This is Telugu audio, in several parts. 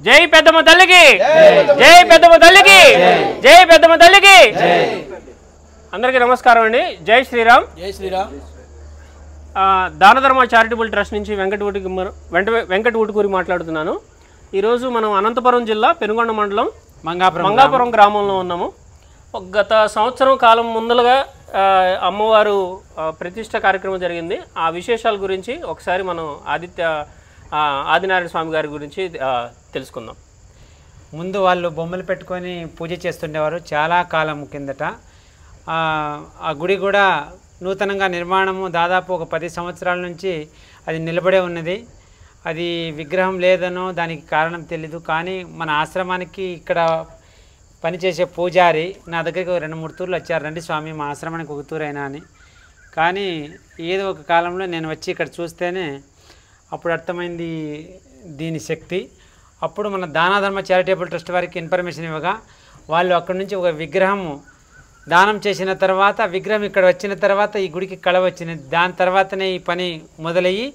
జై పెద్దమ్మ తల్లికి, జై పెద్దమ్మ తల్లికి, జై పెద్దమ్మ తల్లికి. అందరికీ నమస్కారం అండి. జై శ్రీరామ్. జై శ్రీరామ్. దానధర్మ చారిటబుల్ ట్రస్ట్ నుంచి వెంకట ఊటుకూరి మాట్లాడుతున్నాను. ఈరోజు మనం అనంతపురం జిల్లా పెనుగొండ మండలం మంగాపురం గ్రామంలో ఉన్నాము. గత సంవత్సరం కాలం ముందలుగా అమ్మవారు ప్రతిష్ట కార్యక్రమం జరిగింది. ఆ విశేషాల గురించి ఒకసారి మనం ఆదినారాయణ స్వామి గారి గురించి తెలుసుకుందాం. ముందు వాళ్ళు బొమ్మలు పెట్టుకొని పూజ చేస్తుండేవారు చాలా కాలం కిందట. ఆ గుడి కూడా నూతనంగా నిర్మాణము దాదాపు ఒక 10 సంవత్సరాల నుంచి అది నిలబడే ఉన్నది. అది విగ్రహం లేదనో దానికి కారణం తెలీదు. కానీ మన ఆశ్రమానికి ఇక్కడ పనిచేసే పూజారి నా దగ్గరికి 2-3 తూర్లు వచ్చారు, రండి స్వామి మా ఆశ్రమానికి ఒక తూరు అయినా అని. కానీ ఏదో ఒక కాలంలో నేను వచ్చి ఇక్కడ చూస్తేనే అప్పుడు అర్థమైంది దీని శక్తి. అప్పుడు మన దానధర్మ చారిటబుల్ ట్రస్ట్ వారికి ఇన్ఫర్మేషన్ ఇవ్వగా వాళ్ళు అక్కడి నుంచి ఒక విగ్రహము దానం చేసిన తర్వాత విగ్రహం ఇక్కడ వచ్చిన తర్వాత ఈ గుడికి కళ వచ్చింది. దాని తర్వాతనే ఈ పని మొదలయ్యి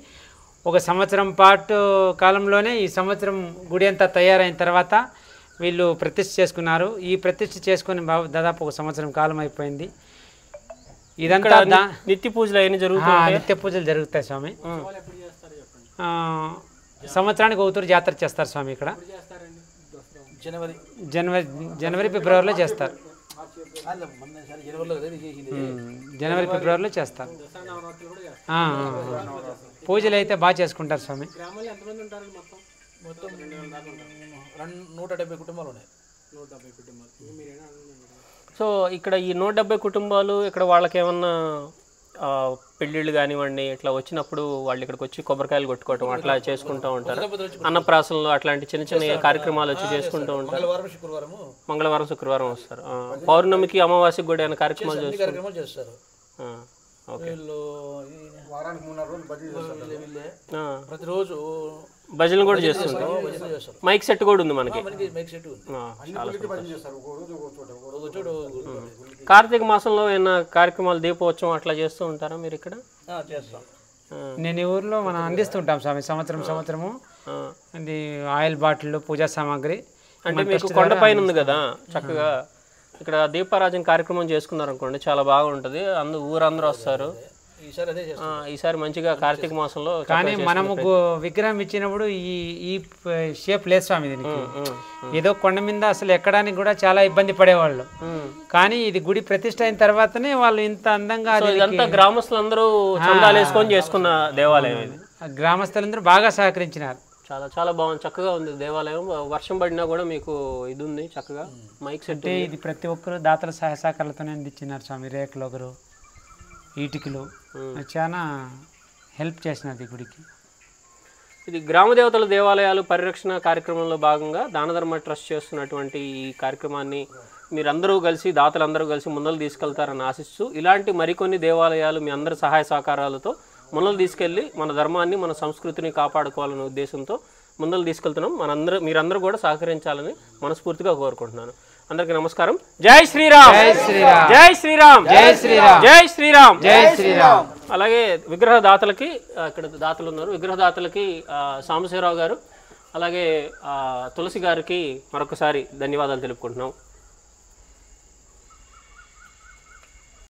1 సంవత్సరం పాటు కాలంలోనే ఈ సంవత్సరం గుడి అంతా తయారైన తర్వాత వీళ్ళు ప్రతిష్ఠ చేసుకున్నారు. ఈ ప్రతిష్ఠ చేసుకుని దాదాపు 1 సంవత్సరం కాలం అయిపోయింది. ఇదంతా నిత్య పూజలు అయినా జరుగుతాయి. నిత్య పూజలు జరుగుతాయి స్వామి. సంవత్సరానికి ఒకతూరు జాతర చేస్తారు స్వామి. ఇక్కడ జనవరి ఫిబ్రవరిలో చేస్తారు. జనవరి ఫిబ్రవరిలో చేస్తారు. పూజలు అయితే బాగా చేసుకుంటారు స్వామి. 170 కుటుంబాలు ఉన్నాయి. సో ఇక్కడ ఈ 170 కుటుంబాలు ఇక్కడ వాళ్ళకి ఏమన్నా పెళ్ళిళ్ళు కానివ్వండి ఇట్లా వచ్చినప్పుడు వాళ్ళు ఇక్కడికి వచ్చి కొబ్బరికాయలు కొట్టుకోవటం అట్లా చేసుకుంటూ ఉంటారు. అన్నప్రాసనలు అట్లాంటి చిన్న చిన్న కార్యక్రమాలు వచ్చి చేసుకుంటూ ఉంటారు. మంగళవారం శుక్రవారం వస్తారు. పౌర్ణమికి అమావాస్యకి కూడా ఏమైనా కార్యక్రమాలు చేస్తారు. ప్రతిరోజు భజనలు కూడా చేస్తుంటారు. మైక్ సెట్ కూడా ఉంది మనకి. కార్తీక మాసంలో ఏమైనా కార్యక్రమాలు దీపోత్సవం అట్లా చేస్తూ ఉంటారా మీరు ఇక్కడ? నేను ఈ ఊర్లో మనం అందిస్తుంటాం స్వామి సంవత్సరము. ఇది ఆయిల్ బాటిల్, పూజా సామాగ్రి. అంటే మీకు కొండపైన ఉంది కదా, చక్కగా ఇక్కడ దీపారాజన కార్యక్రమం చేసుకున్నారు అనుకోండి, చాలా బాగుంటుంది. ఊరందరూ వస్తారు. ఈసారి మంచిగా కార్తీక మాసంలో. కానీ మనము విగ్రహం ఇచ్చినప్పుడు ఈ షేప్ లేదు స్వామి దీనికి. ఏదో కొండ మీద అసలు ఎక్కడానికి కూడా చాలా ఇబ్బంది పడేవాళ్ళు. కానీ ఇది గుడి ప్రతిష్ఠ అయిన తర్వాతనే వాళ్ళు ఇంత అందంగా. గ్రామస్తులందరూ చందాలు వేసుకొని చేసుకున్న దేవాలయం ఇది. గ్రామస్తులందరూ బాగా సహకరించినారు. చాలా చాలా బాగుంది, చక్కగా ఉంది దేవాలయం. వర్షం పడినా కూడా మీకు ఇది ఉంది చక్కగా మైక్ సెట్. ఇది ప్రతి ఒక్కరు దాతల సహాయ సహకారాలతోనే అందించినారు స్వామి. రేకులు ఒకరు, ఈటికలు చాలా హెల్ప్ చేసినది గుడికి. ఇది గ్రామ దేవతల దేవాలయాలు పరిరక్షణ కార్యక్రమంలో భాగంగా దానధర్మ ట్రస్ట్ చేస్తున్నటువంటి ఈ కార్యక్రమాన్ని మీరందరూ కలిసి దాతలందరూ కలిసి ముందలు తీసుకెళ్తారని ఆశిస్తూ, ఇలాంటి మరికొన్ని దేవాలయాలు మీ అందరి సహాయ సహకారాలతో ముందలు తీసుకెళ్ళి మన ధర్మాన్ని మన సంస్కృతిని కాపాడుకోవాలనే ఉద్దేశంతో ముందలు తీసుకెళ్తున్నాం. మీరందరూ కూడా సహకరించాలని మనస్ఫూర్తిగా కోరుకుంటున్నాను. అందరికీ నమస్కారం. జై శ్రీరామ్. జై శ్రీరామ్. జై శ్రీరామ్. జై శ్రీరామ్. జై శ్రీరామ్. జై శ్రీరామ్. అలాగే విగ్రహదాతలకి ఇక్కడ దాతలు ఉన్నారు. విగ్రహదాతలకి సాంబశివరావు గారు అలాగే తులసి గారికి మరొకసారి ధన్యవాదాలు తెలుపుకుంటున్నాం.